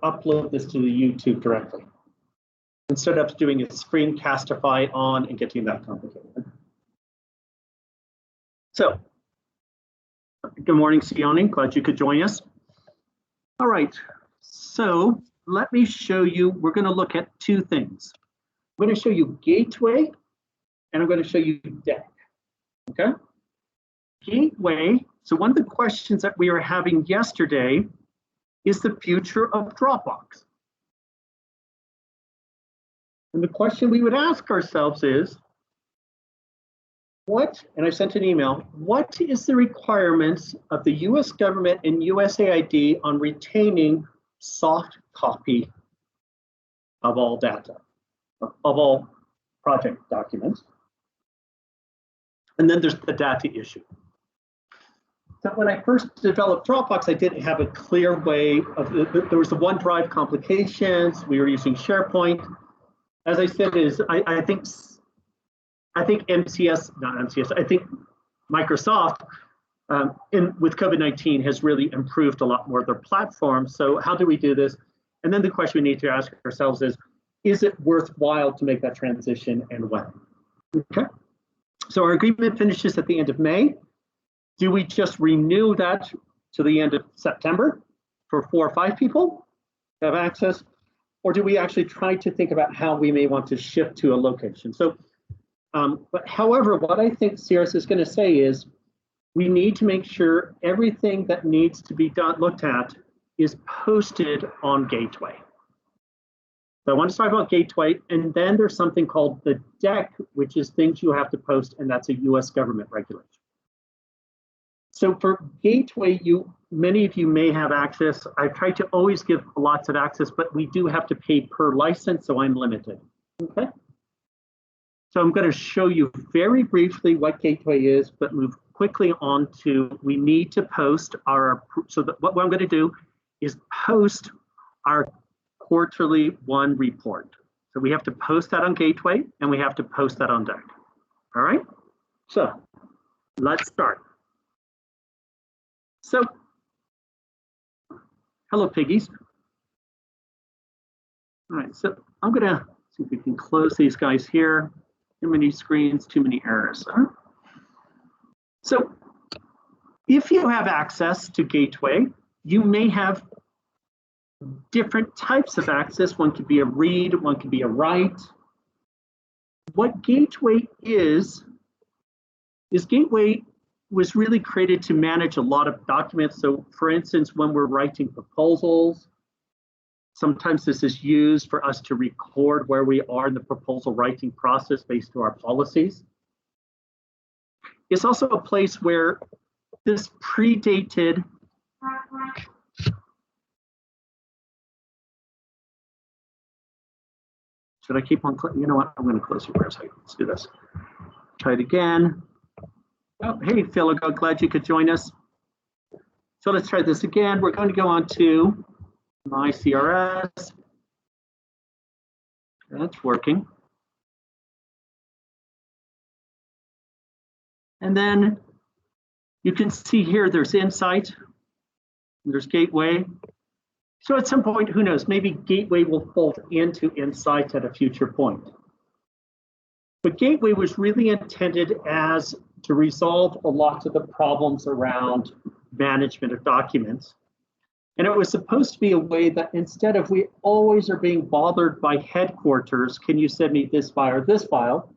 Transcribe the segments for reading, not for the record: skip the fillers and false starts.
upload this to the YouTube directly instead of doing a screencastify on and getting that complicated. So, good morning, Sione. Glad you could join us. All right, so let me show you, we're going to look at two things. I'm going to show you Gateway, and I'm going to show you DEC, okay? Gateway, so one of the questions that we were having yesterday is the future of Dropbox. And the question we would ask ourselves is, what, and I sent an email, what is the requirements of the US government and USAID on retaining soft copy of all data, of all project documents? And then there's the data issue. So when I first developed Dropbox, I didn't have a clear way of, there was the OneDrive complications, we were using SharePoint. As I said, I think MCS, not MCS, I think Microsoft with COVID-19 has really improved a lot more of their platform. So how do we do this? And then the question we need to ask ourselves is it worthwhile to make that transition and when? Okay. So our agreement finishes at the end of May. Do we just renew that to the end of September for 4 or 5 people to have access? Or do we actually try to think about how we may want to shift to a location? So, but however, what I think CRS is going to say is we need to make sure everything that needs to be looked at is posted on Gateway. So I want to talk about Gateway, and then there's something called the DEC, which is things you have to post, and that's a US government regulation. So for Gateway, many of you may have access. I try to always give lots of access, but we do have to pay per license, so I'm limited. Okay. So I'm going to show you very briefly what Gateway is, but move quickly on to, we need to post our, so what I'm going to do is post our quarterly one report. So we have to post that on Gateway, and we have to post that on DEC. All right, so let's start. So, hello, piggies. All right, so I'm going to see if we can close these guys here. Too many screens, too many errors. Huh? So, if you have access to Gateway, you may have different types of access. One could be a read, one could be a write. What Gateway is Gateway was really created to manage a lot of documents. So for instance, when we're writing proposals, sometimes this is used for us to record where we are in the proposal writing process based on our policies. It's also a place where this predated should I keep on clicking? You know what? I'm going to close your website. Let's do this. Try it again. Oh, hey, Phil, glad you could join us. So let's try this again. We're going to go on to my CRS. That's working. And then you can see here there's Insight, there's Gateway. So at some point, who knows, maybe Gateway will fold into Insight at a future point. But Gateway was really intended as to resolve a lot of the problems around management of documents. And it was supposed to be a way that instead of we always are being bothered by headquarters, can you send me this file or this file?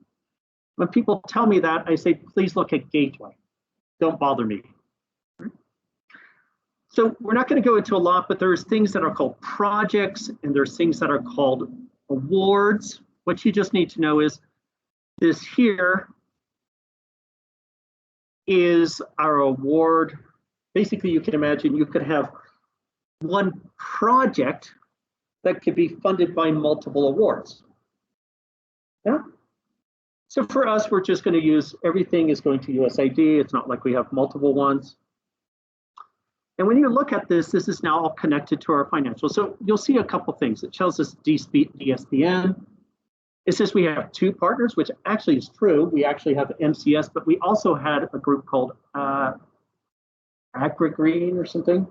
When people tell me that, I say, please look at Gateway. Don't bother me. So we're not going to go into a lot, but there's things that are called projects and there's things that are called awards. What you just need to know is this here is our award. Basically, you can imagine you could have one project that could be funded by multiple awards. Yeah. So for us, we're just going to use everything is going to USAID. It's not like we have multiple ones. And when you look at this, this is now all connected to our financials. So you'll see a couple things. It tells us DSBN. It says we have 2 partners, which actually is true. We actually have MCS, but we also had a group called AgriGreen or something.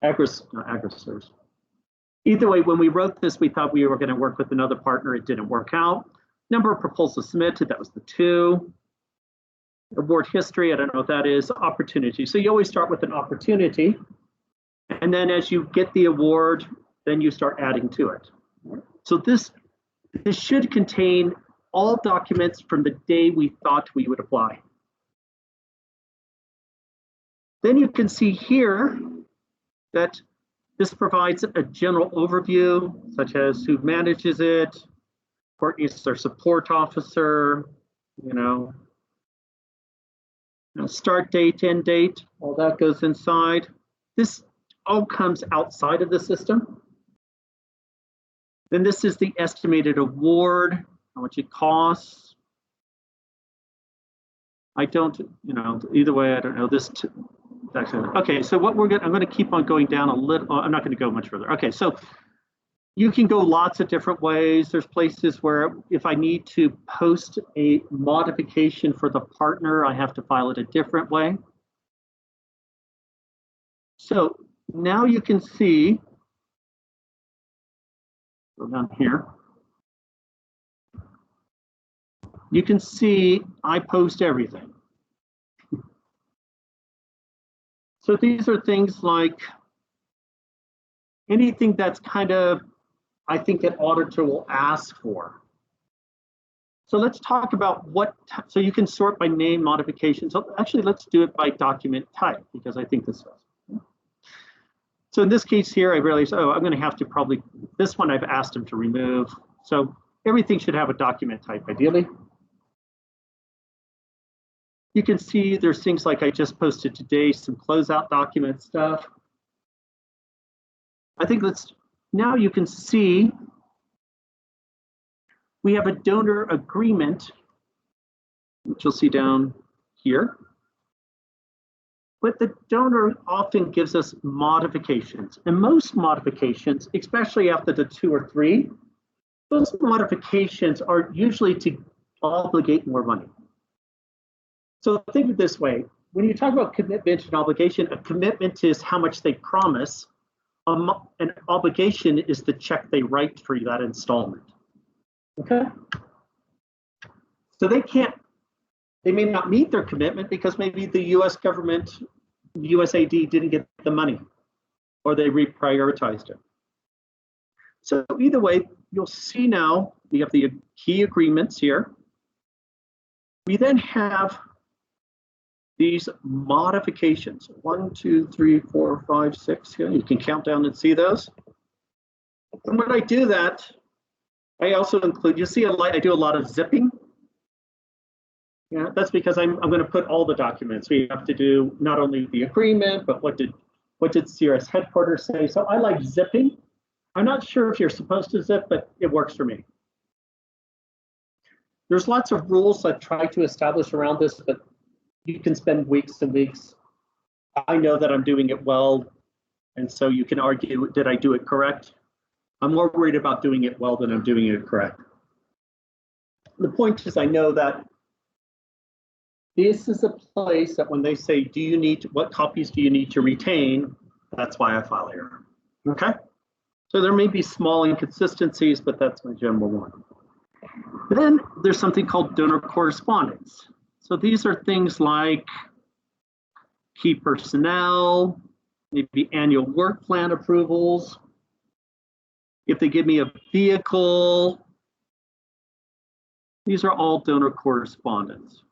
AgriSource. Either way, when we wrote this, we thought we were going to work with another partner. It didn't work out. Number of proposals submitted, that was the 2. Award history, I don't know what that is. Opportunity. So you always start with an opportunity. And then as you get the award, then you start adding to it. So this should contain all documents from the day we thought we would apply. Then you can see here that this provides a general overview, such as who manages it, Courtney's their support officer, start date, end date, all that goes inside. This all comes outside of the system. Then this is the estimated award, how much it costs. I don't, either way, I don't know this. Okay, so what I'm going to keep on going down a little. I'm not going to go much further. Okay, so you can go lots of different ways. There's places where if I need to post a modification for the partner, I have to file it a different way. So now you can see, go down here. You can see I post everything. So these are things like anything that's kind of, I think an auditor will ask for. So let's talk about so you can sort by name modification. So actually let's do it by document type because I think this does. So in this case here, I realized, I'm going to have to probably, this one I've asked him to remove. So everything should have a document type ideally. You can see there's things like I just posted today, some closeout document stuff. I think now you can see we have a donor agreement, which you'll see down here. But the donor often gives us modifications. And most modifications, especially after the 2 or 3, those modifications are usually to obligate more money. So think of it this way, when you talk about commitment and obligation, a commitment is how much they promise. An obligation is the check they write for that installment. Okay? So they may not meet their commitment because maybe the US government, USAID didn't get the money or they reprioritized it. So either way, you'll see now we have the key agreements here. We then have these modifications, 1, 2, 3, 4, 5, 6. You can count down and see those. And when I do that, I also include, you see, I do a lot of zipping. Yeah, that's because I'm going to put all the documents. We have to do not only the agreement, but what did CRS headquarters say? So I like zipping. I'm not sure if you're supposed to zip, but it works for me. There's lots of rules I've tried to establish around this, but you can spend weeks and weeks. I know that I'm doing it well, and so you can argue, did I do it correct? I'm more worried about doing it well than I'm doing it correct. The point is I know that this is a place that when they say, what copies do you need to retain? That's why I file here, okay? So there may be small inconsistencies, but that's my general one. Then there's something called donor correspondence. So these are things like key personnel, maybe annual work plan approvals. If they give me a vehicle, these are all donor correspondence.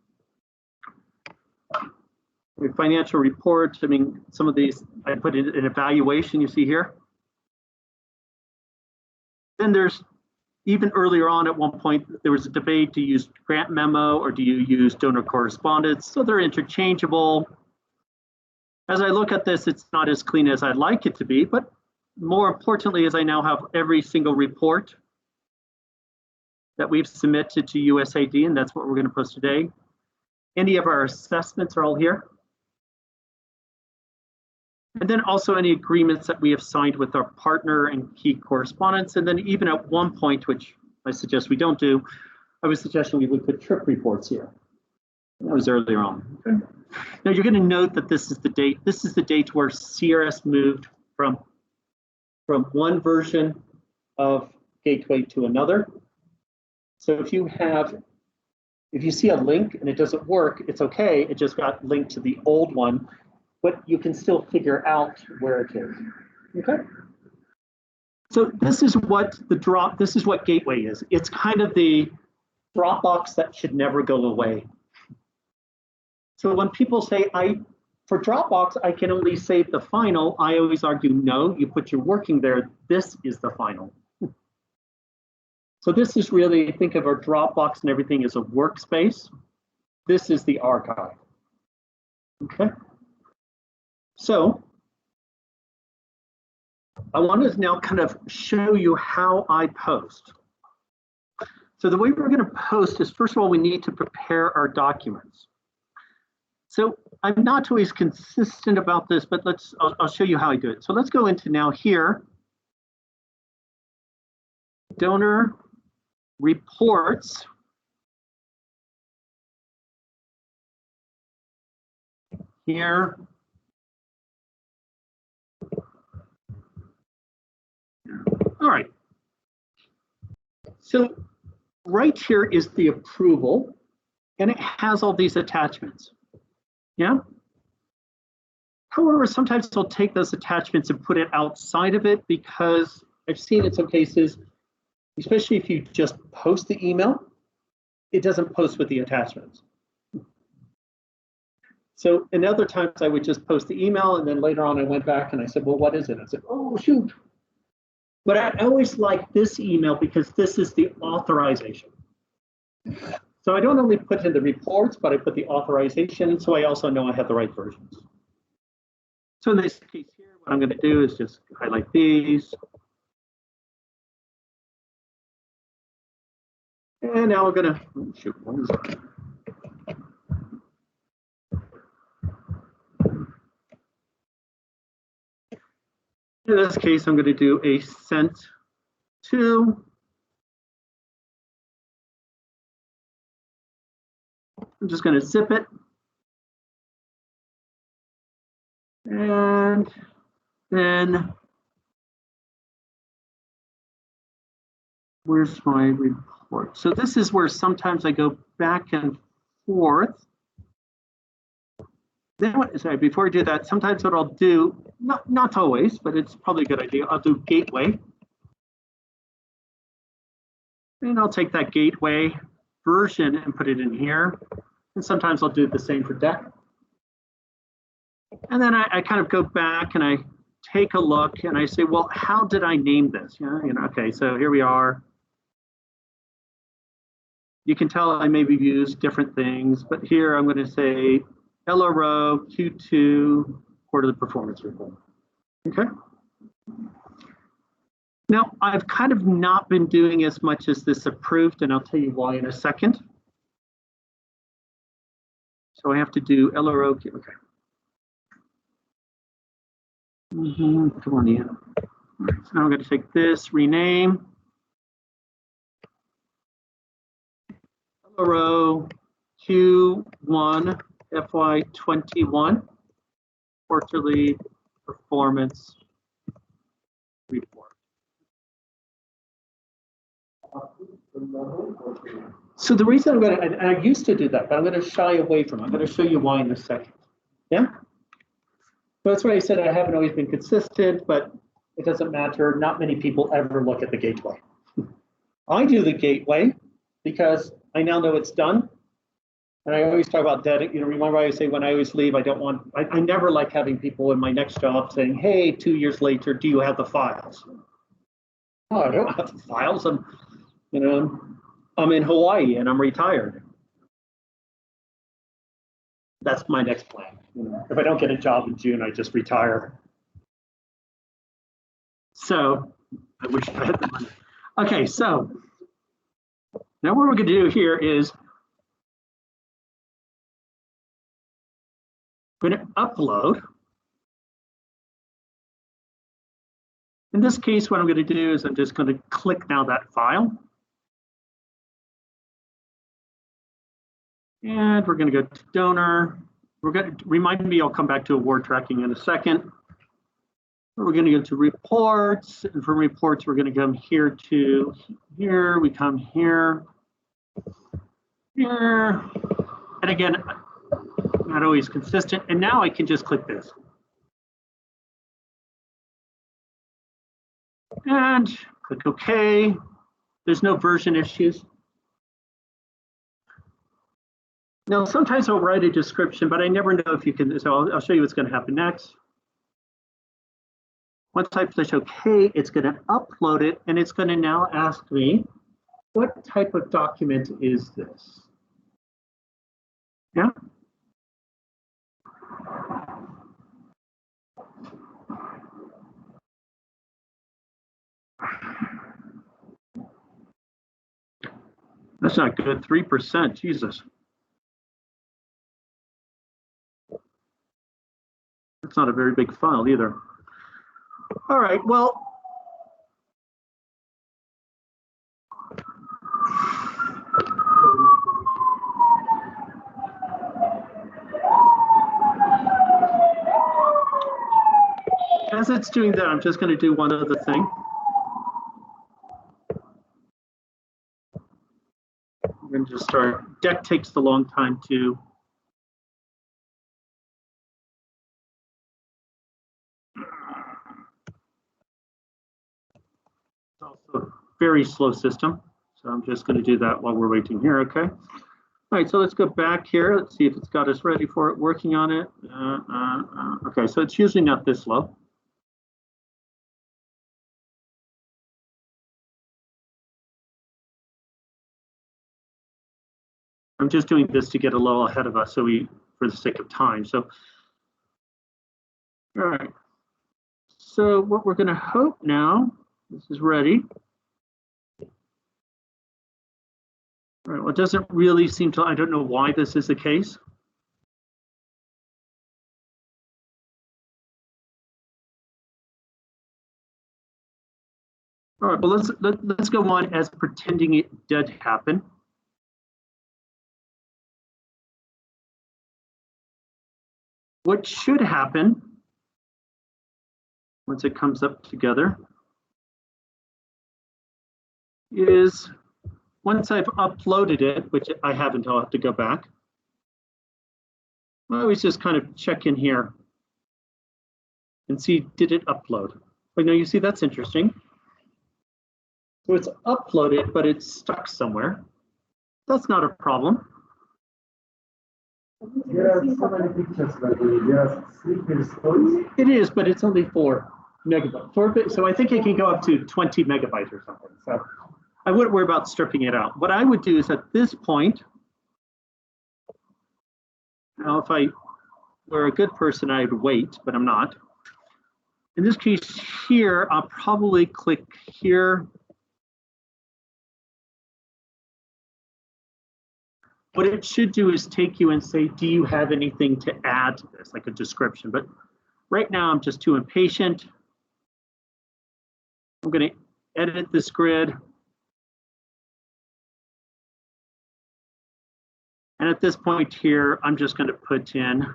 Financial reports, I mean, some of these, I put in an evaluation you see here. Then there's, even earlier on at one point, there was a debate to use grant memo or do you use donor correspondence? So they're interchangeable. As I look at this, it's not as clean as I'd like it to be, but more importantly, is I now have every single report that we've submitted to USAID, and that's what we're going to post today. Any of our assessments are all here. And then also any agreements that we have signed with our partner and key correspondents. And then even at one point, which I suggest we don't do, I was suggesting we would put trip reports here. That was earlier on. Okay. Now you're going to note that this is the date. This is the date where CRS moved from from one version of Gateway to another. So if you see a link and it doesn't work, it's okay. It just got linked to the old one, but you can still figure out where it is. Okay. So this is what Gateway is. It's kind of the Dropbox that should never go away. So when people say, for Dropbox, I can only save the final, I always argue, no, you put your working there, this is the final. So this is really, think of our Dropbox and everything as a workspace. This is the archive. Okay. So I want to now kind of show you how I post. So the way we're going to post is, first of all, we need to prepare our documents. So I'm not always consistent about this, but I'll show you how I do it. So let's go into now here, donor reports. Here. All right. So right here is the approval, and it has all these attachments. Yeah. However, sometimes I'll take those attachments and put it outside of it, because I've seen in some cases, especially if you just post the email, it doesn't post with the attachments. So in other times I would just post the email, and then later on I went back and I said, well, what is it? I said, oh, shoot. But I always like this email because this is the authorization. So I don't only put in the reports, but I put the authorization, so I also know I have the right versions. So in this case here, what I'm going to do is just highlight these. And now we're going to, shoot, one second. In this case, I'm going to do a sent to. I'm just going to zip it. And then where's my report? So this is where sometimes I go back and forth. Then sorry, before I do that, sometimes what I'll do, not always, but it's probably a good idea, I'll do gateway. And I'll take that gateway version and put it in here. And sometimes I'll do the same for DEC. And then I kind of go back and I take a look and I say, well, how did I name this? Okay, so here we are. You can tell I maybe used different things, but here I'm going to say LRO Q2 quarterly performance report. Okay. Now, I've kind of not been doing as much as this approved, and I'll tell you why in a second. So I have to do LRO. Okay. Come on in. Right, so now I'm going to take this, rename. LRO Q1 FY21 quarterly performance report. So the reason I'm going to, and I used to do that, but I'm going to shy away from it. I'm going to show you why in a second. Yeah? So that's why I said I haven't always been consistent, but it doesn't matter. Not many people ever look at the gateway. I do the gateway because I now know it's done. And I always talk about that. Remember I say when I always leave, I never like having people in my next job saying, hey, 2 years later, do you have the files? Oh, I don't have the files. I'm in Hawaii and I'm retired. That's my next plan. If I don't get a job in June, I just retire. So I wish I had the money. Okay, so now what we're going to do here is we're going to upload. In this case, what I'm going to do is I'm just going to click now that file. And we're going to go to donor. We're going to remind me, I'll come back to award tracking in a second. We're going to go to reports, and from reports, we're going to come here to here. We come here, here, and again, not always consistent. And now I can just click this. And click OK. There's no version issues. Now, sometimes I'll write a description, but I never know if you can, so I'll show you what's going to happen next. Once I push OK, it's going to upload it, and it's going to now ask me, what type of document is this? Yeah. That's not good, 3%, Jesus. That's not a very big file either. All right, well, as it's doing that, I'm just going to do one other thing. I'm going to just start. DEC takes a long time to. It's also a very slow system. So I'm just going to do that while we're waiting here, okay? All right, so let's go back here. Let's see if it's got us ready for it, working on it. Okay, so it's usually not this slow. I'm just doing this to get a little ahead of us, so for the sake of time. So, all right. So what we're going to hope now, this is ready. All right, well, it doesn't really seem to, I don't know why this is the case. All right, well, let's go on as pretending it did happen. What should happen once it comes up together is once I've uploaded it, which I haven't, I'll have to go back. I always just kind of check in here and see, did it upload? But now you see, that's interesting. So it's uploaded, but it's stuck somewhere. That's not a problem. There are so many pictures, but there are 3 stories. It is, but it's only 4 megabytes. So I think it can go up to 20 megabytes or something. So I wouldn't worry about stripping it out. What I would do is at this point, now if I were a good person, I'd wait, but I'm not. In this case here, I'll probably click here. What it should do is take you and say, do you have anything to add to this, like a description? But right now, I'm just too impatient. I'm going to edit this grid. And at this point here, I'm just going to put in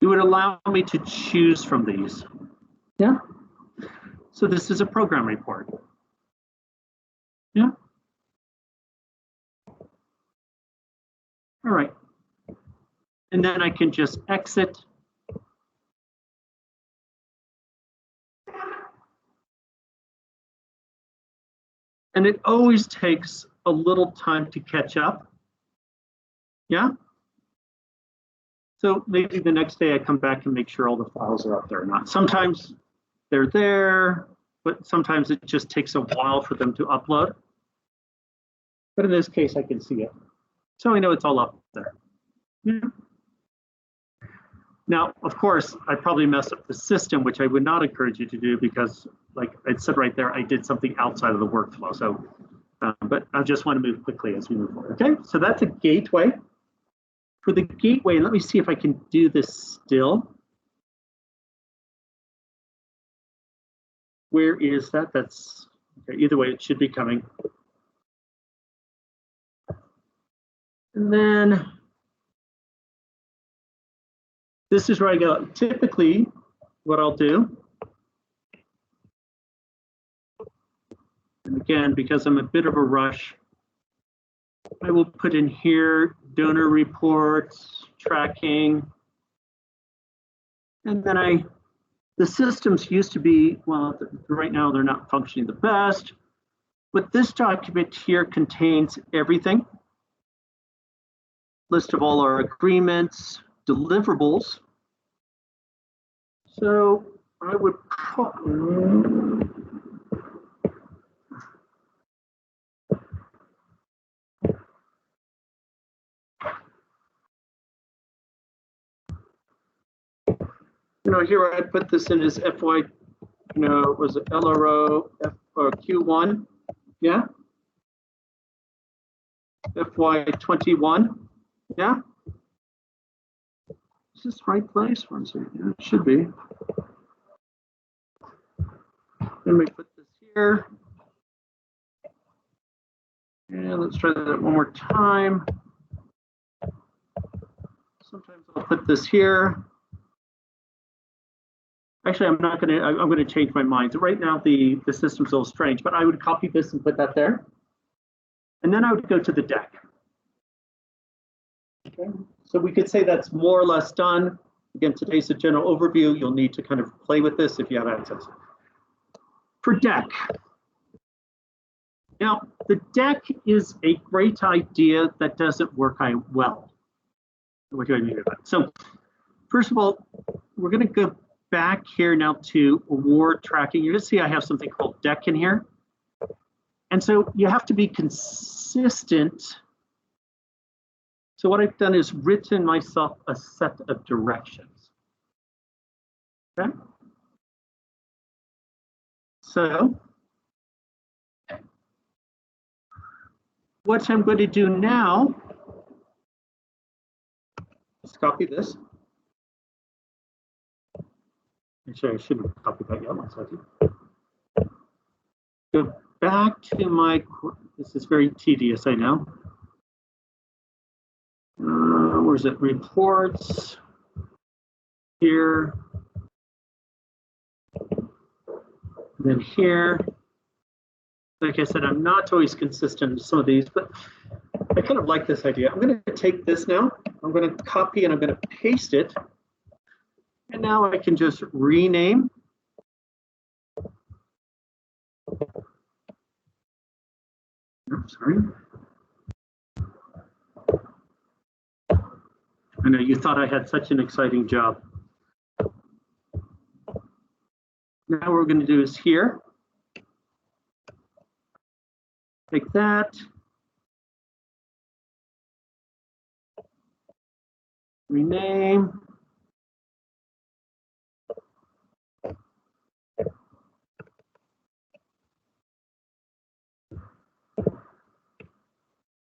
it would allow me to choose from these. Yeah. So this is a program report. Yeah. All right. And then I can just exit. And it always takes a little time to catch up. Yeah. So maybe the next day I come back and make sure all the files are up there or not. Sometimes they're there, but sometimes it just takes a while for them to upload. But in this case, I can see it. So I know it's all up there. Yeah. Now, of course, I probably messed up the system, which I would not encourage you to do because, like it said right there, I did something outside of the workflow. So, but I just want to move quickly as we move forward. Okay, so that's a gateway. For the gateway, let me see if I can do this still. Where is that? That's okay. Either way, it should be coming. And then this is where I go. Typically, what I'll do, and again, because I'm a bit of a rush, I will put in here donor reports, tracking, and then the systems used to be, well, right now they're not functioning the best, but this document here contains everything. List of all our agreements, deliverables. So I would probably, here I put this in as FY, was it LRO or Q1? Yeah. FY21. Yeah. Is this the right place? One second. Yeah, it should be. Let me put this here. And let's try that one more time. Sometimes I'll put this here. Actually, I'm going to change my mind. So right now the system's a little strange, but I would copy this and put that there. And then I would go to the DEC. Okay, so we could say that's more or less done. Again, today's a general overview. You'll need to kind of play with this if you have access. For DEC. Now, the DEC is a great idea that doesn't work well. What do I mean by that? So, first of all, we're going to go back here now to award tracking. You're going to see I have something called DEC in here. And so you have to be consistent. So what I've done is written myself a set of directions. Okay. So what I'm going to do now, let's copy this. Actually, I shouldn't have copied that yet. One second. Go back to my, this is very tedious, I know. Where's it? Reports. Here. Then here. Like I said, I'm not always consistent in some of these, but I kind of like this idea. I'm going to take this now. I'm going to copy and I'm going to paste it. And now I can just rename. Oops, sorry. I know you thought I had such an exciting job. Now what we're going to do is here. Take that. Rename.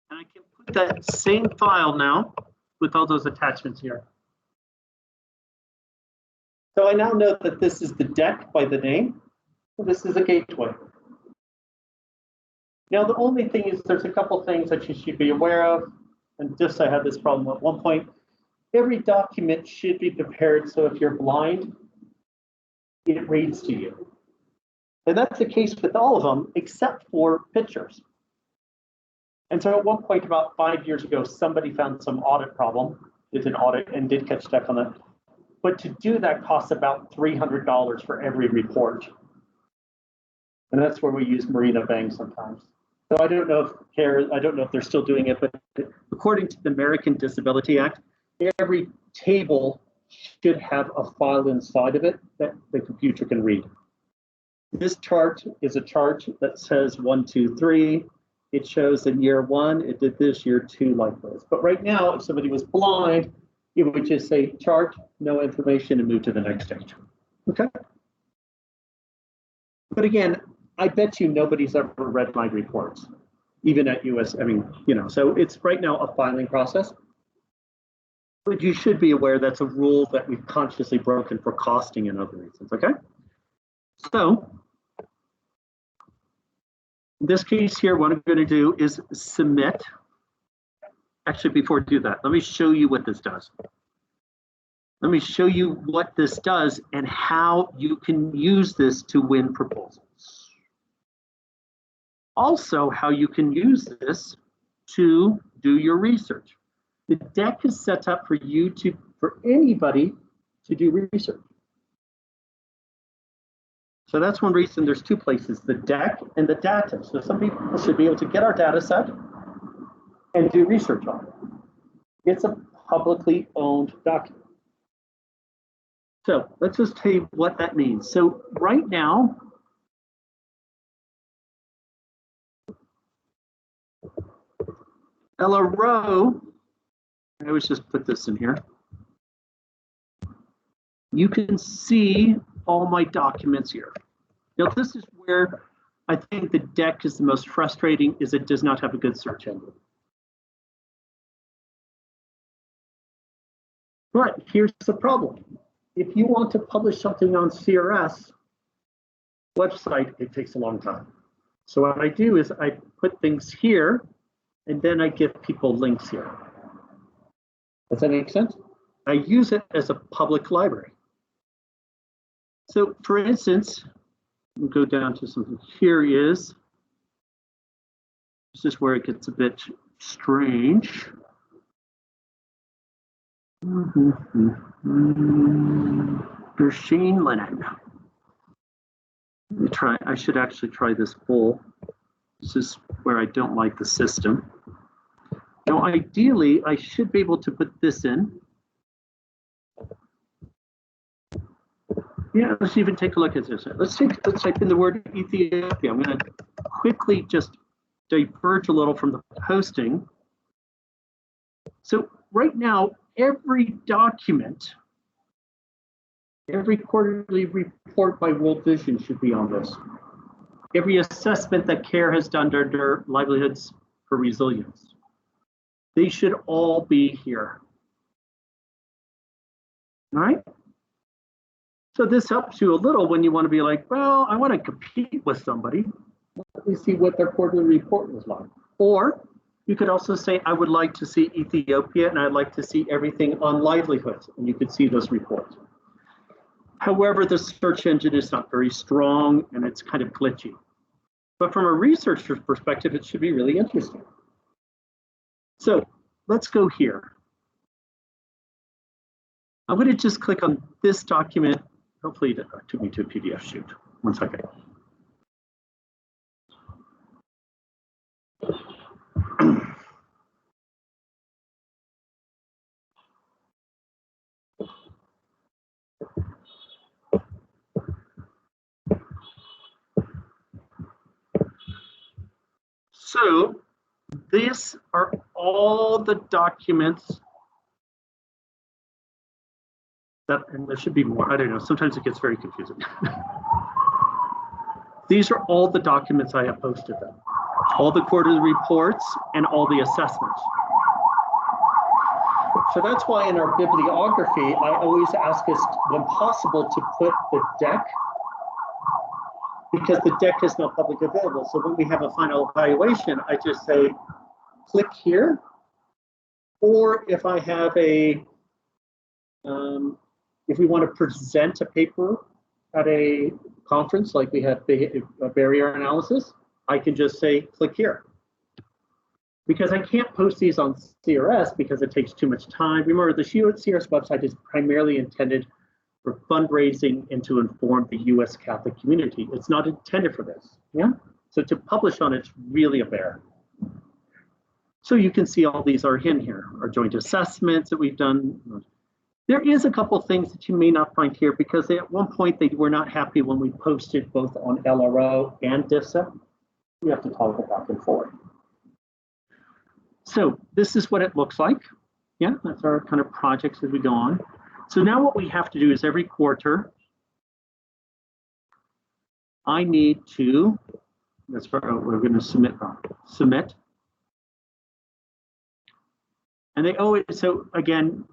And I can put that same file now with all those attachments here. So I now know that this is the DEC by the name. So this is a gateway. Now the only thing is there's a couple things that you should be aware of. And just I had this problem at one point. Every document should be prepared so if you're blind, it reads to you. And that's the case with all of them except for pictures. And so at one point about 5 years ago, somebody found some audit problem, did an audit and did catch DEC on it. But to do that costs about $300 for every report. And that's where we use Marina Bang sometimes. So I don't know if they're still doing it, but according to the American Disability Act, every table should have a file inside of it that the computer can read. This chart is a chart that says 1, 2, 3. It shows in year 1, it did this, year 2 like this. But right now, if somebody was blind, it would just say chart, no information, and move to the next stage. Okay. But again, I bet you nobody's ever read my reports, even at US. I mean, so it's right now a filing process. But you should be aware that's a rule that we've consciously broken for costing and other reasons. Okay. So in this case here, what I'm going to do is submit. Actually, before I do that, let me show you what this does. Let me show you what this does and how you can use this to win proposals. Also, how you can use this to do your research. The DEC is set up for for anybody to do research. So that's one reason there's two places, the DEC and the data. So some people should be able to get our data set and do research on it. It's a publicly owned document. So let's just tell you what that means. So right now, LRO, I always just put this in here. You can see all my documents here. Now this is where I think the DEC is the most frustrating, is it does not have a good search engine. But here's the problem. If you want to publish something on CRS website, it takes a long time. So what I do is I put things here, and then I give people links here. Does that make sense? I use it as a public library. So for instance, we'll go down to something. Here is, this is where it gets a bit strange. Machine linen. Let me try, I should actually try this bowl. This is where I don't like the system. Now, ideally, I should be able to put this in. Yeah, let's even take a look at this. Let's type in the word Ethiopia. I'm going to quickly just diverge a little from the posting. So right now, every document, every quarterly report by World Vision should be on this. Every assessment that CARE has done under Livelihoods for Resilience. They should all be here. All right? So this helps you a little when you want to be like, well, I want to compete with somebody. Let me see what their quarterly report was like. Or you could also say, I would like to see Ethiopia and I'd like to see everything on livelihoods, and you could see those reports. However, the search engine is not very strong and it's kind of glitchy. But from a researcher's perspective, it should be really interesting. So let's go here. I'm going to just click on this document. Hopefully it took me to a PDF shoot. 1 second. So these are all the documents that, and there should be more, I don't know, sometimes it gets very confusing. These are all the documents I have posted them. All the quarterly reports and all the assessments. So that's why in our bibliography, I always ask us, when possible, to put the DEC, because the DEC is not publicly available. So when we have a final evaluation, I just say, click here. Or if I have a, if we want to present a paper at a conference, like we have a barrier analysis, I can just say, click here. Because I can't post these on CRS because it takes too much time. Remember, the CRS website is primarily intended for fundraising and to inform the US Catholic community. It's not intended for this, yeah? So to publish on it's really a bear. So you can see all these are in here, our joint assessments that we've done. There is a couple of things that you may not find here because at one point they were not happy when we posted both on LRO and DIFSA. We have to toggle back and forth. So this is what it looks like. Yeah, that's our kind of projects as we go on. So now what we have to do is every quarter, I need to, that's where we're going to submit. And they always, so again,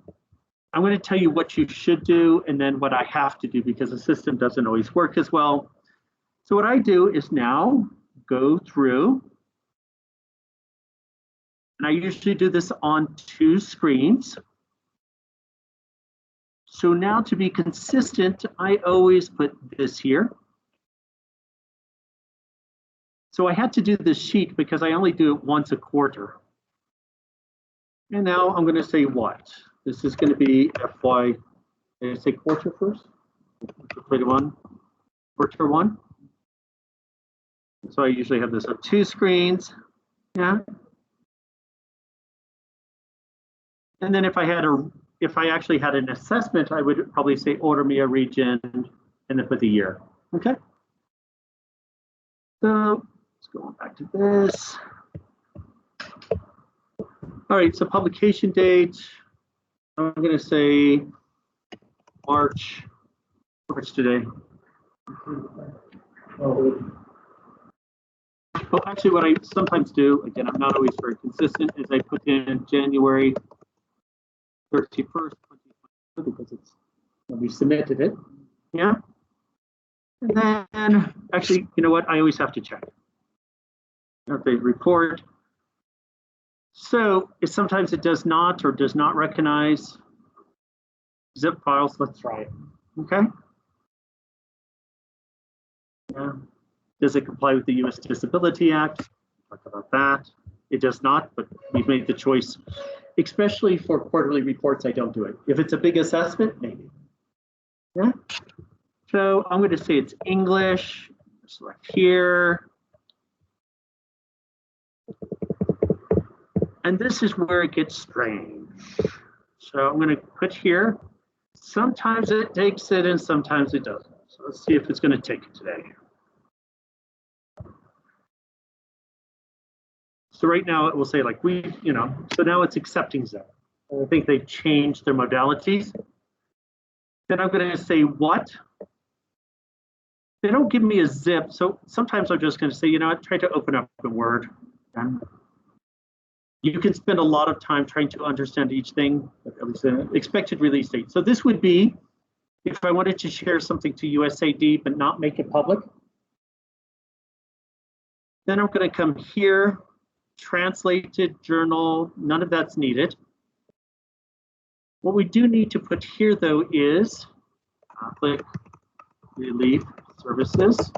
I'm going to tell you what you should do and then what I have to do because the system doesn't always work as well. So what I do is now go through, and I usually do this on 2 screens. So now to be consistent, I always put this here. So I had to do this sheet because I only do it once a quarter. And now I'm going to say what? This is going to be FY, did I say quarter first? Quarter one, quarter one. So I usually have this on 2 screens. Yeah. And then if I actually had an assessment, I would probably say order me a region and then put the year. Okay. So let's go back to this. All right, so publication date, I'm going to say March today. Well, actually, what I sometimes do, again, I'm not always very consistent, is I put in January 31st, 2022, because it's when we submitted it. Yeah. And then, actually, you know what? I always have to check. Okay, report. So if sometimes it does not or does not recognize zip files, let's try it. Okay. Yeah. Does it comply with the U.S. Disability Act? Talk about that. It does not, but we've made the choice, especially for quarterly reports, I don't do it. If it's a big assessment, maybe. Yeah. So I'm going to say it's English. Select here. And this is where it gets strange. So I'm going to put here. Sometimes it takes it and sometimes it doesn't. So let's see if it's going to take it today. So right now it will say like so now it's accepting zip. I think they've changed their modalities. Then I'm going to say what? They don't give me a zip. So sometimes I'm just going to say, try to open up the Word. And you can spend a lot of time trying to understand each thing, at least an expected release date. So this would be if I wanted to share something to USAID but not make it public. Then I'm going to come here, translated journal, none of that's needed. What we do need to put here though is Catholic Relief Services.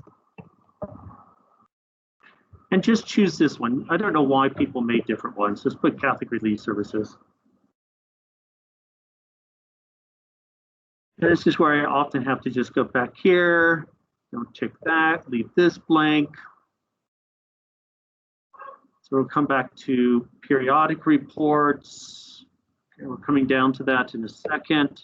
And just choose this one. I don't know why people made different ones. Just put Catholic Relief Services. And this is where I often have to just go back here. Don't check that, leave this blank. So we'll come back to periodic reports. Okay, we're coming down to that in a second.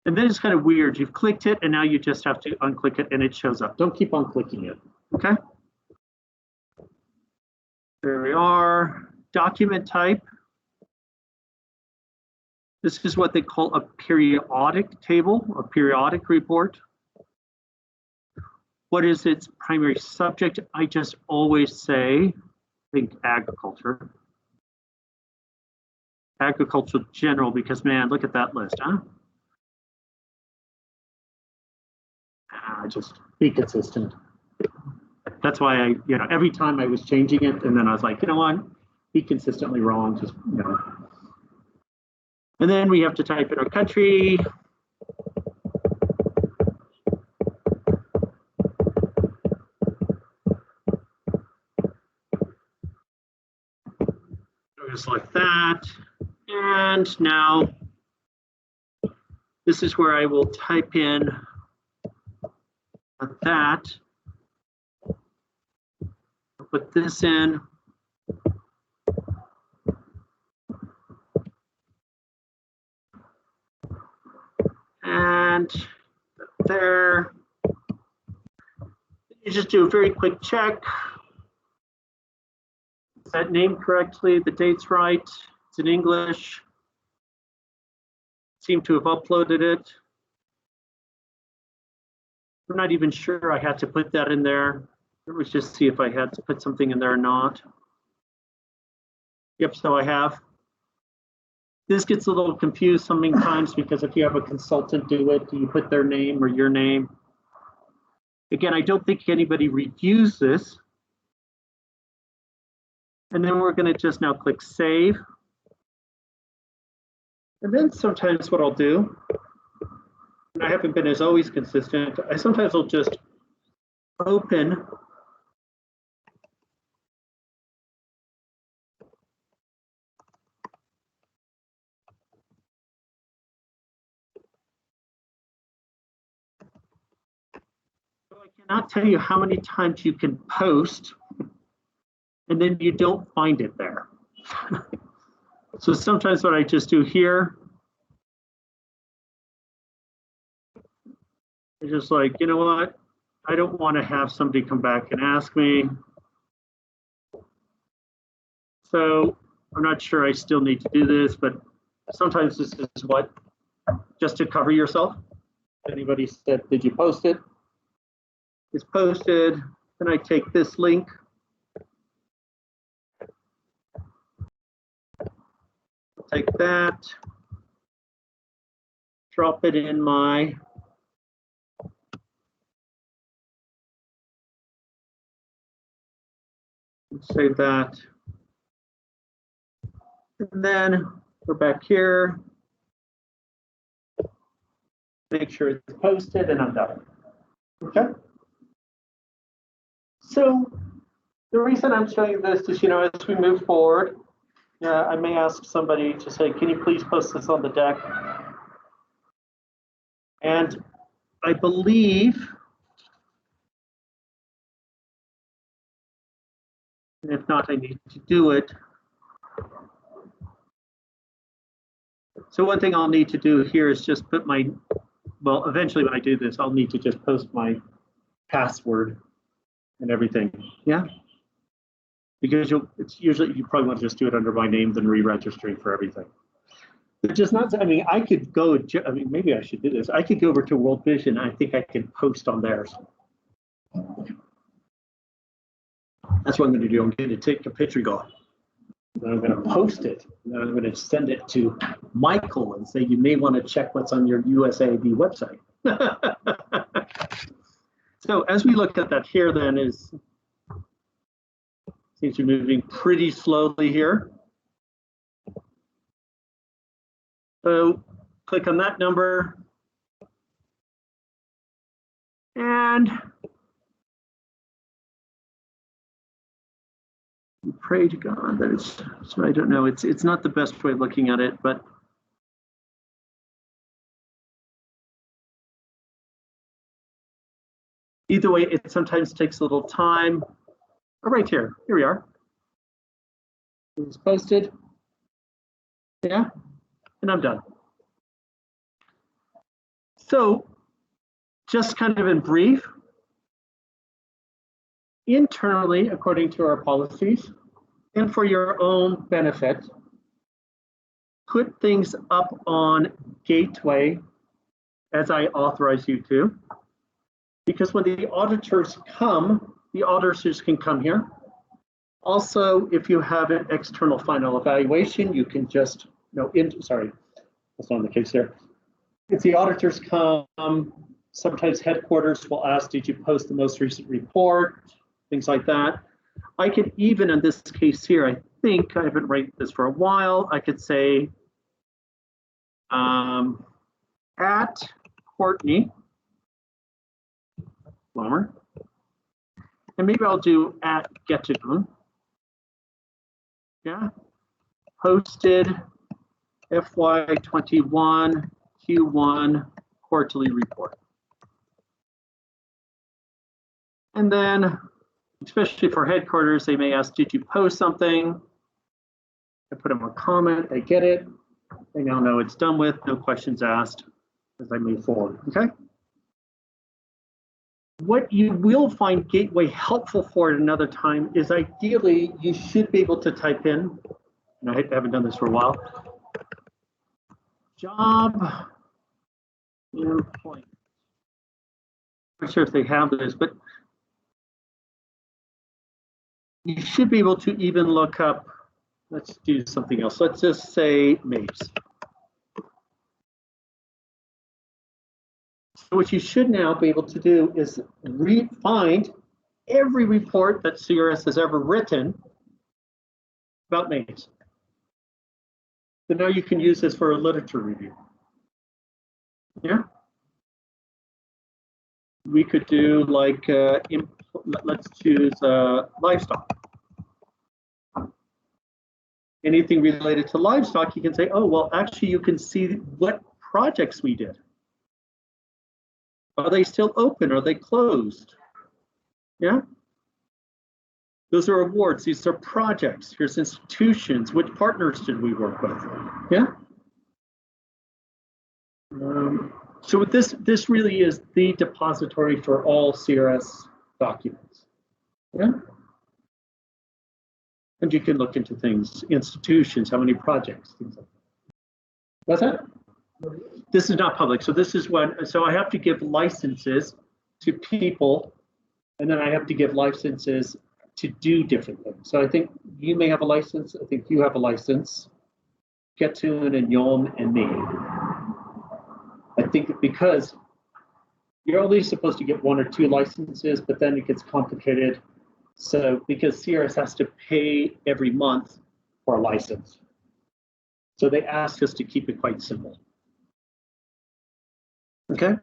And then it's kind of weird. You've clicked it and now you just have to unclick it and it shows up. Don't keep on clicking it, okay? There we are, document type. This is what they call a periodic table, a periodic report. What is its primary subject? I just always say, think agriculture. Agricultural general, because man, look at that list, huh? Just be consistent. That's why I, every time I was changing it, and then I was like, what? Be consistently wrong, just, And then we have to type in our country. Just like that. And now, this is where I will type in that. Put this in. And there. You just do a very quick check. Is that named correctly? The date's right. It's in English. Seem to have uploaded it. I'm not even sure I had to put that in there. Let's just see if I had to put something in there or not. Yep, so I have. This gets a little confused sometimes because if you have a consultant do it, do you put their name or your name? Again, I don't think anybody reviews this. And then we're going to just now click save. And then sometimes what I'll do, and I haven't been as always consistent, I sometimes will just open I cannot tell you how many times you can post and then you don't find it there. So sometimes what I just do here is just like, you know what? I don't want to have somebody come back and ask me. So I'm not sure I still need to do this, but sometimes this is what, just to cover yourself. Anybody said, did you post it? It's posted. Then I take this link. Take that. Drop it in my save that. And then we're back here. Make sure it's posted and I'm done. Okay. So the reason I'm showing this is, as we move forward, I may ask somebody to say, can you please post this on the deck? And I believe, and if not, I need to do it. So one thing I'll need to do here is just put my, well, eventually when I do this, I'll need to just post my password and everything. Yeah. Because it's usually, you probably want to just do it under my name than re-registering for everything. But just not, I mean, I could go, I mean, maybe I should do this. I could go over to World Vision. I think I can post on theirs. That's what I'm going to do. I'm going to take a picture and go, then I'm going to post it. And then I'm going to send it to Michael and say, you may want to check what's on your USAID website. So as we look at that here, then seems to be moving pretty slowly here. So click on that number. And pray to God that it's, so I don't know, it's not the best way of looking at it, but either way, it sometimes takes a little time. Oh, right here we are. It's posted. Yeah, and I'm done. So just kind of in brief, internally, according to our policies, and for your own benefit, put things up on Gateway as I authorize you to, because when the auditors come, the auditors can come here. Also, if you have an external final evaluation, you can just, sorry, that's not the case here. If the auditors come, sometimes headquarters will ask, did you post the most recent report? Things like that. I could even, in this case here, I think I haven't rated this for a while, I could say at Courtney Plummer, and maybe I'll do at Getchum. Yeah, posted FY21 Q1 quarterly report. And then, especially for headquarters, they may ask, did you post something? I put them a comment, I get it. They now know it's done with, no questions asked as I move forward, okay? What you will find Gateway helpful for at another time is ideally you should be able to type in, and I haven't done this for a while, job employment. I'm not sure if they have this, but you should be able to even look up, let's do something else. Let's just say MAPES. So what you should now be able to do is find every report that CRS has ever written about MAPES. So now you can use this for a literature review. Yeah. We could do like, let's choose livestock. Anything related to livestock, you can say, oh, well, actually, you can see what projects we did. Are they still open? Are they closed? Yeah. Those are awards. These are projects. Here's institutions. Which partners did we work with? Yeah. So this really is the depository for all CRS documents. Yeah. And you can look into things, institutions, how many projects, things like that. What's that? This is not public. So this is when, so I have to give licenses to people, and then I have to give licenses to do different things. So I think you may have a license. I think you have a license. Getun and Yom and me. I think because you're only supposed to get 1 or 2 licenses, but then it gets complicated. So because CRS has to pay every month for a license. So they asked us to keep it quite simple. Okay.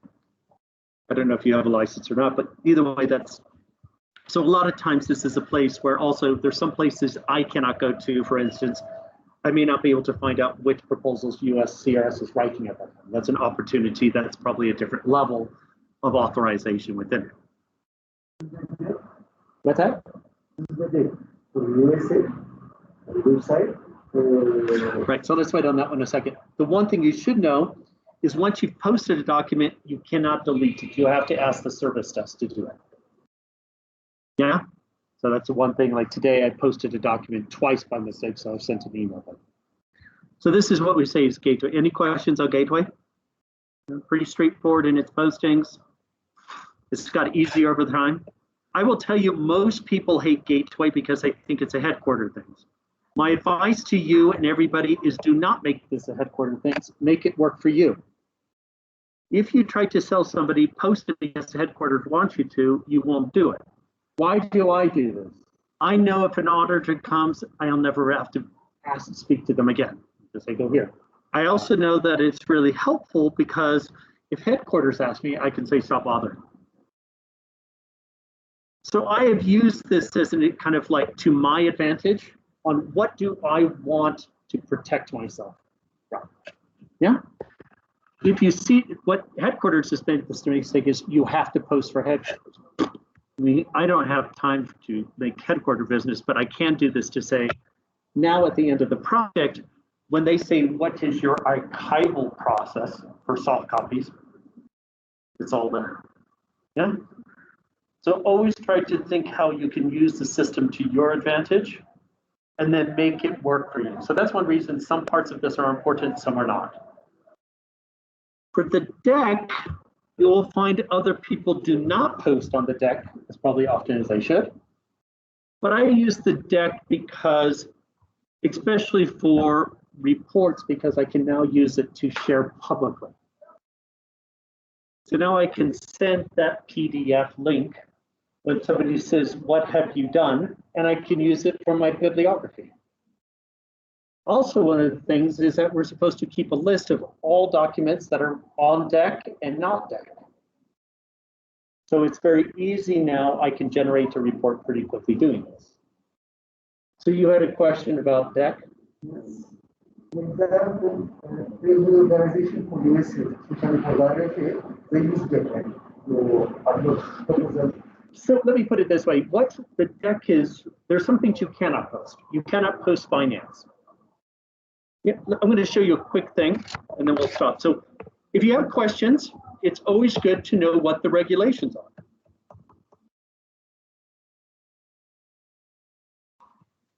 I don't know if you have a license or not, but either way, that's, so a lot of times this is a place where also there's some places I cannot go to. For instance, I may not be able to find out which proposals US CRS is writing at that time. That's an opportunity. That's probably a different level of authorization within it. What's that? Right, so let's wait on that one a second. The one thing you should know is once you've posted a document, you cannot delete it. You have to ask the service desk to do it. Yeah, so that's the one thing. Like today, I posted a document twice by mistake, so I sent an email. So this is what we say is Gateway. Any questions on Gateway? Pretty straightforward in its postings. It's got easier over time. I will tell you, most people hate Gateway because they think it's a headquarter thing. My advice to you and everybody is do not make this a headquarter thing. Make it work for you. If you try to sell somebody, post it because the headquarters wants you to, you won't do it. Why do I do this? I know if an auditor comes, I'll never have to ask to speak to them again. Just say, go here. I also know that it's really helpful because if headquarters ask me, I can say, stop bothering. So I have used this as a kind of like to my advantage on what do I want to protect myself from. Yeah. If you see what headquarters has made this mistake is you have to post for headquarters. I don't have time to make headquarter business, but I can do this to say, now at the end of the project, when they say, what is your archival process for soft copies? It's all there. Yeah. So always try to think how you can use the system to your advantage and then make it work for you. So that's one reason some parts of this are important, some are not. For the deck, you'll find other people do not post on the deck as probably often as they should. But I use the deck because, especially for reports, because I can now use it to share publicly. So now I can send that PDF link when somebody says, what have you done? And I can use it for my bibliography. Also, one of the things is that we're supposed to keep a list of all documents that are on deck and not deck. So it's very easy now. I can generate a report pretty quickly doing this. So you had a question about deck? Yes. The organization conhece, they use Gateway. So let me put it this way. What the deck is, there's some things you cannot post. You cannot post finance. Yeah, I'm going to show you a quick thing and then we'll stop. So if you have questions, it's always good to know what the regulations are.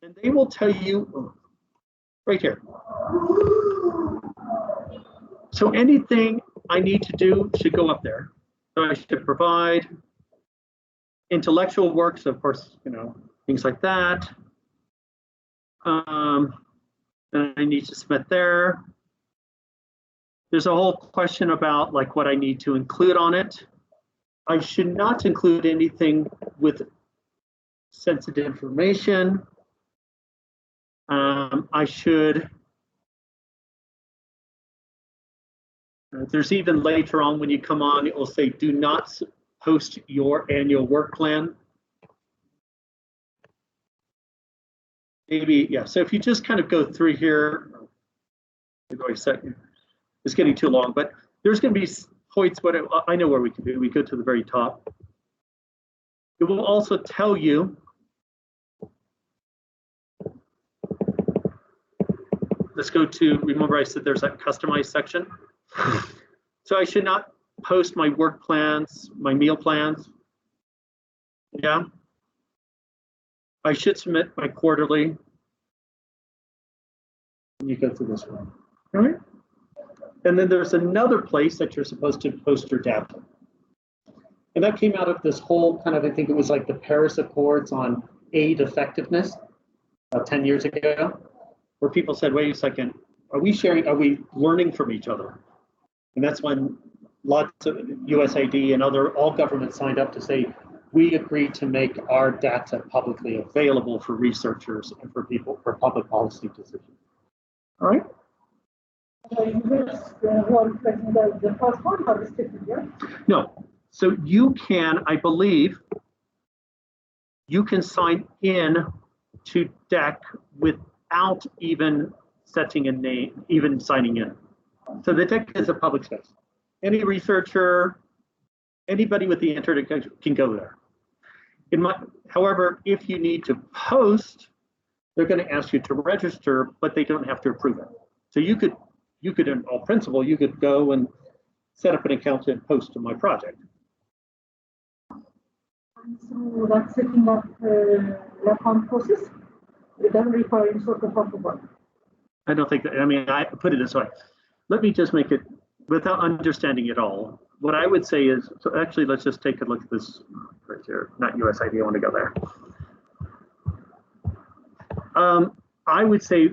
And they will tell you right here. So anything I need to do should go up there. So I should provide intellectual works, of course, you know, things like that. And I need to submit there. There's a whole question about like what I need to include on it. I should not include anything with sensitive information. I should There's even later on when you come on, it will say, do not post your annual work plan. Maybe, yeah, so if you just kind of go through here, it's getting too long, but there's going to be points, but I know where we can do. We go to the very top. It will also tell you, let's go to, remember I said there's that customize section. So I should not post my work plans, my meal plans. Yeah. I should submit my quarterly. And you go through this one. All right. And then there's another place that you're supposed to post your data. And that came out of this whole kind of, I think it was like the Paris Accords on aid effectiveness 10 years ago, where people said, wait a second, are we learning from each other? And that's when lots of USAID and all governments signed up to say, we agree to make our data publicly available for researchers and for people for public policy decisions. All right? You just want the first one or restricted, yeah? No. So you can, I believe, you can sign in to DEC without even setting a name, even signing in. So the DEC is a public space. Any researcher, anybody with the internet can go there. However, if you need to post, they're going to ask you to register, but they don't have to approve it. So you could, in all principle, you could go and set up an account and post to my project. And so that's setting up the account process. It doesn't require any sort of approval. I don't think that, I mean, I put it this way. Let me just make it, without understanding it all, what I would say is, so actually, let's just take a look at this right here, not USID, I want to go there. I would say,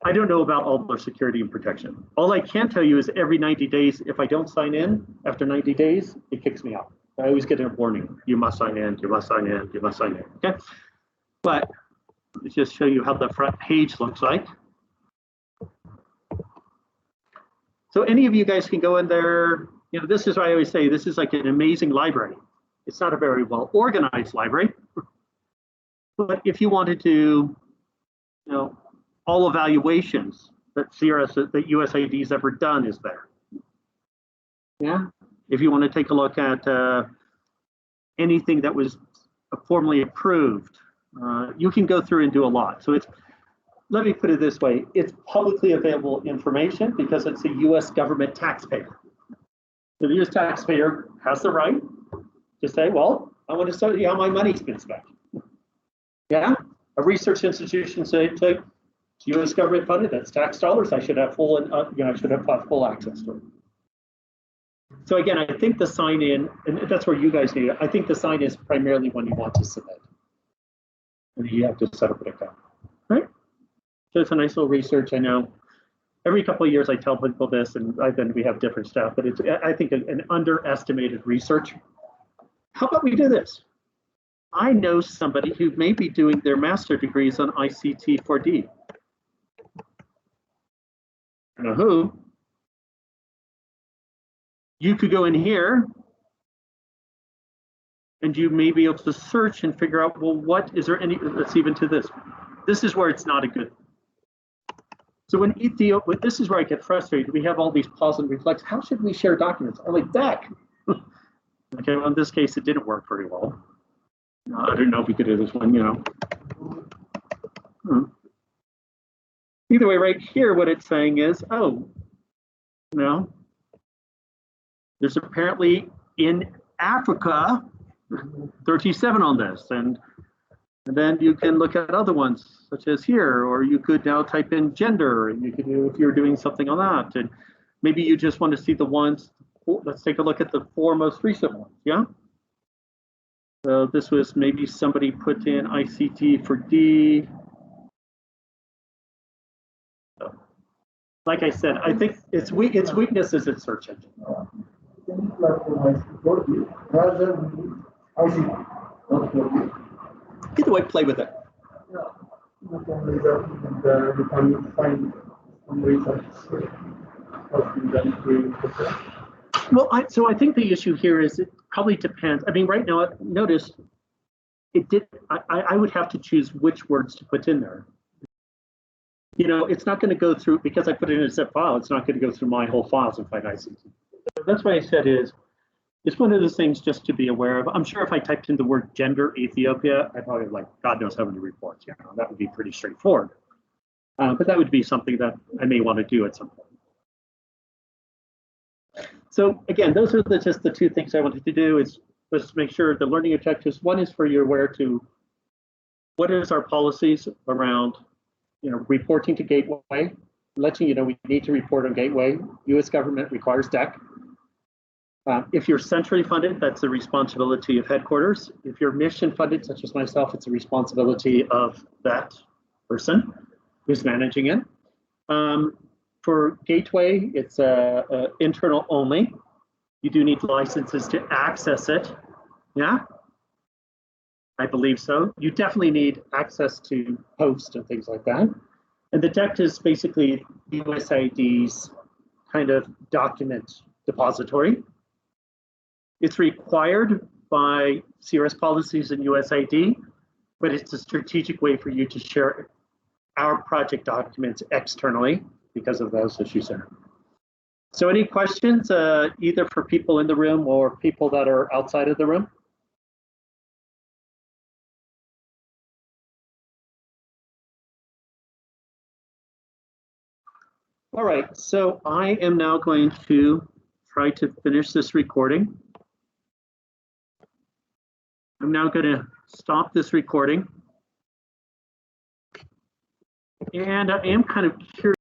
I don't know about all their security and protection. All I can tell you is every 90 days, if I don't sign in, after 90 days, it kicks me out. I always get a warning, you must sign in, you must sign in, you must sign in, okay? But let's just show you how the front page looks like. So any of you guys can go in there. You know, this is what I always say, this is like an amazing library. It's not a very well organized library, but if you wanted to, you know, all evaluations that that USAID's ever done is there. Yeah, if you want to take a look at anything that was formally approved, you can go through and do a lot. So it's, let me put it this way, it's publicly available information because it's a US government taxpayer. So the US taxpayer has the right to say, well, I want to show you how my money's been spent. Yeah, a research institution say, it's US government funded, that's tax dollars, I should have full, I should have full access to it. So again, I think the sign in, and that's where you guys need it, I think the sign is primarily when you want to submit. And you have to set up an account, right? So it's a nice little research. I know every couple of years I tell people this, and we have different stuff, but it's, I think, an underestimated research. How about we do this? I know somebody who may be doing their master degrees on ICT 4D. I don't know who. You could go in here and you may be able to search and figure out, well, what is there any, let's even to this. This is where it's not a good. So when Ethiopia, this is where I get frustrated. We have all these pause and reflects. How should we share documents? I'm like, DEC. Okay, well, in this case, it didn't work very well. I don't know if we could do this one, you know. Either way, right here, what it's saying is, oh, no. There's apparently in Africa 37 on this, and then you can look at other ones such as here, or you could now type in gender, and you could do if you're doing something on that, and maybe you just want to see the ones. Let's take a look at the 4 most recent ones. Yeah. So this was maybe somebody put in ICT for D. So, like I said, I think its weakness is its search engine. Either way, play with it. has been done to prepare? Well, so I think the issue here is it probably depends. I mean, right now, notice it did. I would have to choose which words to put in there. You know, it's not going to go through because I put it in a zip file. It's not going to go through my whole files and find ICT. That's why I said it's one of those things just to be aware of. I'm sure if I typed in the word gender Ethiopia, I'd probably have like God knows how many reports. You know, that would be pretty straightforward. But that would be something that I may want to do at some point. So again, those are just the two things I wanted to do is just make sure the learning objectives. One is for you aware to what is our policies around, you know, reporting to Gateway, letting you know we need to report on Gateway. U.S. government requires DEC. If you're centrally funded, that's the responsibility of headquarters. If you're mission funded, such as myself, it's the responsibility of that person who's managing it. For Gateway, it's internal only. You do need licenses to access it. Yeah, I believe so. You definitely need access to host and things like that. And the DEC is basically USAID's kind of document depository. It's required by CRS policies and USAID, but it's a strategic way for you to share our project documents externally because of those issues there. So any questions, either for people in the room or people that are outside of the room? All right, so I am now going to try to finish this recording. I'm now going to stop this recording. And I am kind of curious.